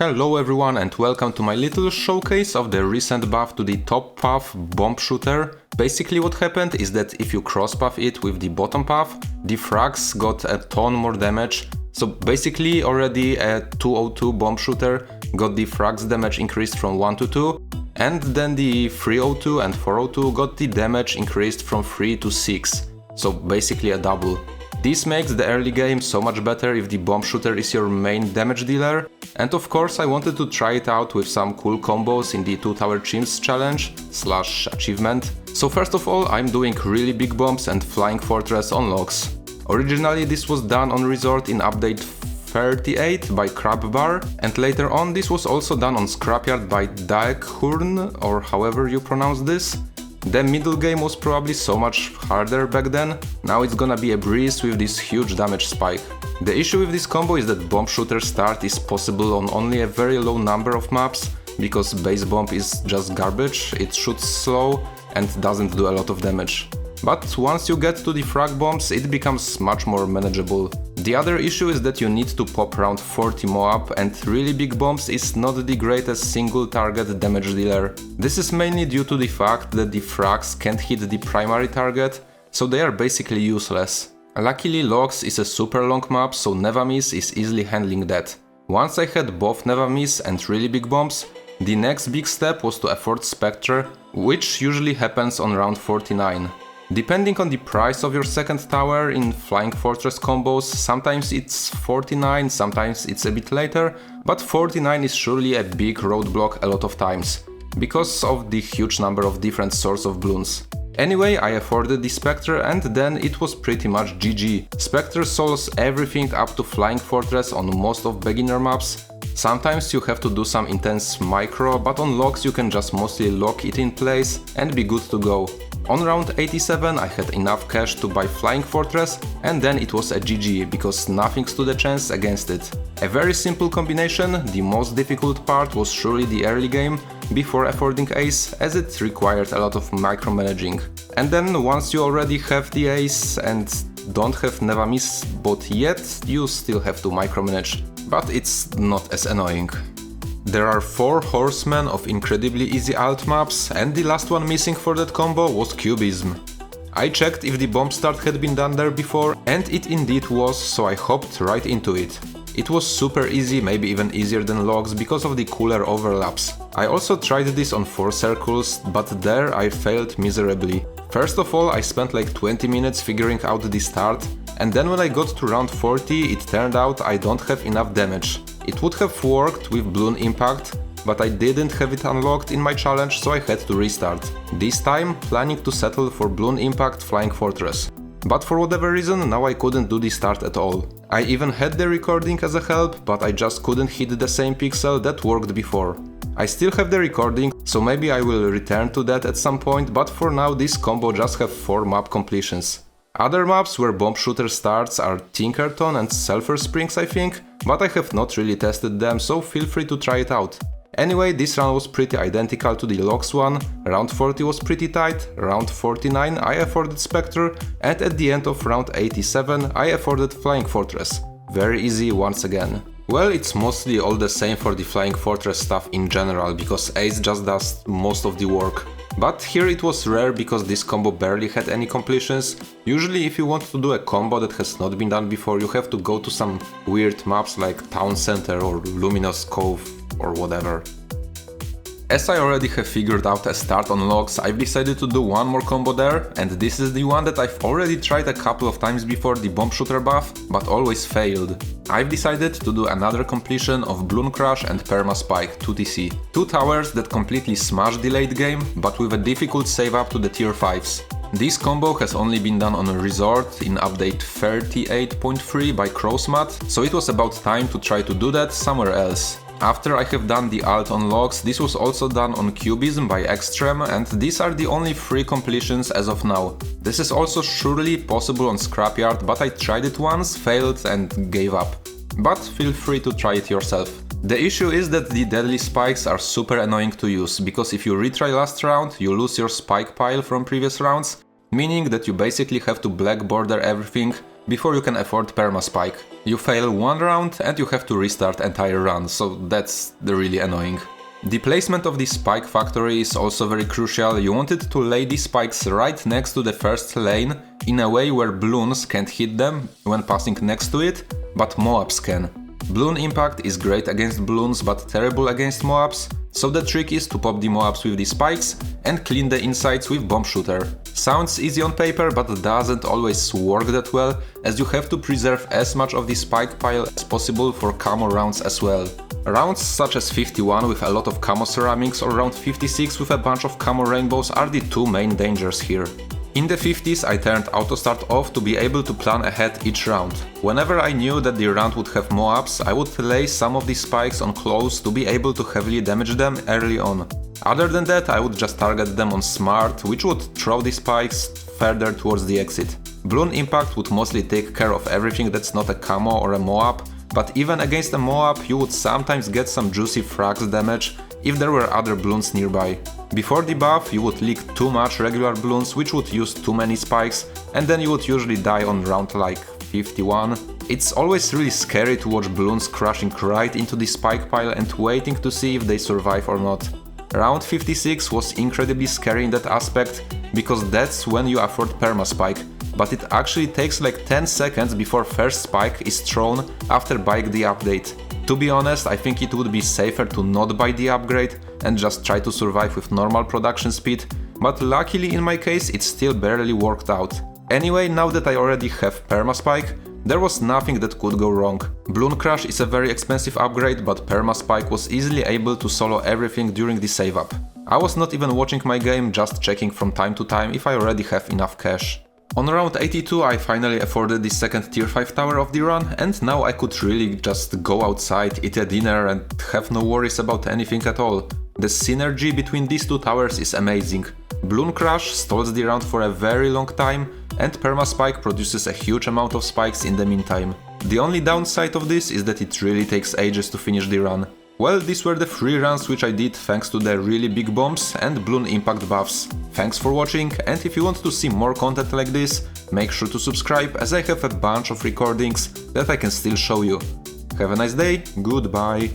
Hello everyone and welcome to my little showcase of the recent buff to the top path bomb shooter. Basically what happened is that if you cross path it with the bottom path, the frags got a ton more damage. So basically already a 202 bomb shooter got the frags damage increased from 1 to 2, and then the 302 and 402 got the damage increased from 3 to 6. So basically a double. This makes the early game so much better if the bomb shooter is your main damage dealer, and of course I wanted to try it out with some cool combos in the 2 tower chimps challenge / achievement. So first of all I'm doing really big bombs and flying fortress on logs. Originally this was done on resort in update 38 by Crabbar, and later on this was also done on scrapyard by Daekhurn, or however you pronounce this. The middle game was probably so much harder back then, now it's gonna be a breeze with this huge damage spike. The issue with this combo is that bomb shooter start is possible on only a very low number of maps, because base bomb is just garbage, it shoots slow and doesn't do a lot of damage. But once you get to the frag bombs it becomes much more manageable. The other issue is that you need to pop around 40 Moab, and really big bombs is not the greatest single target damage dealer. This is mainly due to the fact that the frags can't hit the primary target, so they are basically useless. Luckily logs is a super long map, so Never Miss is easily handling that. Once I had both Never Miss and really big bombs, the next big step was to afford Spectre, which usually happens on round 49. Depending on the price of your second tower in Flying Fortress combos, sometimes it's 49, sometimes it's a bit later, but 49 is surely a big roadblock a lot of times, because of the huge number of different sorts of Bloons. Anyway, I afforded the Spectre and then it was pretty much GG. Spectre solves everything up to Flying Fortress on most of beginner maps. Sometimes you have to do some intense micro, but on logs you can just mostly lock it in place and be good to go. On round 87 I had enough cash to buy Flying Fortress, and then it was a GG, because nothing stood a chance against it. A very simple combination, the most difficult part was surely the early game, before affording ace, as it required a lot of micromanaging. And then once you already have the ace and don't have Never Miss bot yet, you still have to micromanage, but it's not as annoying. There are 4 horsemen of incredibly easy alt maps, and the last one missing for that combo was Cubism. I checked if the bomb start had been done there before, and it indeed was, so I hopped right into it. It was super easy, maybe even easier than logs, because of the cooler overlaps. I also tried this on 4 circles, but there I failed miserably. First of all I spent like 20 minutes figuring out the start, and then when I got to round 40 it turned out I don't have enough damage. It would have worked with Bloon Impact, but I didn't have it unlocked in my challenge, so I had to restart. This time planning to settle for Bloon Impact Flying Fortress. But for whatever reason now I couldn't do the start at all. I even had the recording as a help, but I just couldn't hit the same pixel that worked before. I still have the recording, so maybe I will return to that at some point, but for now this combo just have 4 map completions. Other maps where bomb shooter starts are Tinkerton and Sulphur Springs I think, but I have not really tested them, so feel free to try it out. Anyway, this round was pretty identical to the logs one, round 40 was pretty tight, round 49 I afforded Spectre, and at the end of round 87 I afforded Flying Fortress. Very easy once again. Well, it's mostly all the same for the Flying Fortress stuff in general, because ace just does most of the work. But here it was rare because this combo barely had any completions. Usually if you want to do a combo that has not been done before, you have to go to some weird maps like Town Center or Luminous Cove or whatever. As I already have figured out a start on logs, I've decided to do one more combo there, and this is the one that I've already tried a couple of times before the bomb shooter buff, but always failed. I've decided to do another completion of Bloon Crush and Perma Spike 2TC. 2 towers that completely smash the late game, but with a difficult save up to the tier 5s. This combo has only been done on a resort in update 38.3 by Crowsmat, so it was about time to try to do that somewhere else. After I have done the alt on logs, this was also done on Cubism by Extreme, and these are the only 3 completions as of now. This is also surely possible on Scrapyard, but I tried it once, failed and gave up. But feel free to try it yourself. The issue is that the deadly spikes are super annoying to use, because if you retry last round, you lose your spike pile from previous rounds, meaning that you basically have to black border everything before you can afford perma spike. You fail one round and you have to restart entire run, so that's really annoying. The placement of the spike factory is also very crucial. You wanted to lay the spikes right next to the first lane in a way where Bloons can't hit them when passing next to it, but Moabs can. Bloon impact is great against Bloons but terrible against Moabs, so the trick is to pop the Moabs with the spikes and clean the insides with bomb shooter. Sounds easy on paper, but doesn't always work that well, as you have to preserve as much of the spike pile as possible for camo rounds as well. Rounds such as 51 with a lot of camo ceramics or round 56 with a bunch of camo rainbows are the two main dangers here. In the 50s I turned auto start off to be able to plan ahead each round. Whenever I knew that the round would have Moabs, I would lay some of the spikes on close to be able to heavily damage them early on. Other than that, I would just target them on smart, which would throw the spikes further towards the exit. Bloon impact would mostly take care of everything that's not a camo or a Moab, but even against a Moab you would sometimes get some juicy frags damage if there were other Bloons nearby. Before the buff you would leak too much regular Bloons, which would use too many spikes, and then you would usually die on round like 51. It's always really scary to watch Bloons crashing right into the spike pile and waiting to see if they survive or not. Round 56 was incredibly scary in that aspect, because that's when you afford perma spike, but it actually takes like 10 seconds before first spike is thrown after buying the update. To be honest, I think it would be safer to not buy the upgrade and just try to survive with normal production speed, but luckily in my case it still barely worked out. Anyway, now that I already have perma spike, there was nothing that could go wrong. Bloon Crash is a very expensive upgrade, but perma spike was easily able to solo everything during the save up. I was not even watching my game, just checking from time to time if I already have enough cash. On round 82 I finally afforded the second tier 5 tower of the run, and now I could really just go outside, eat a dinner and have no worries about anything at all. The synergy between these two towers is amazing. Bloon Crash stalls the round for a very long time, and perma spike produces a huge amount of spikes in the meantime. The only downside of this is that it really takes ages to finish the run. Well, these were the 3 runs which I did thanks to the really big bombs and Bloon impact buffs. Thanks for watching, and if you want to see more content like this, make sure to subscribe, as I have a bunch of recordings that I can still show you. Have a nice day, goodbye!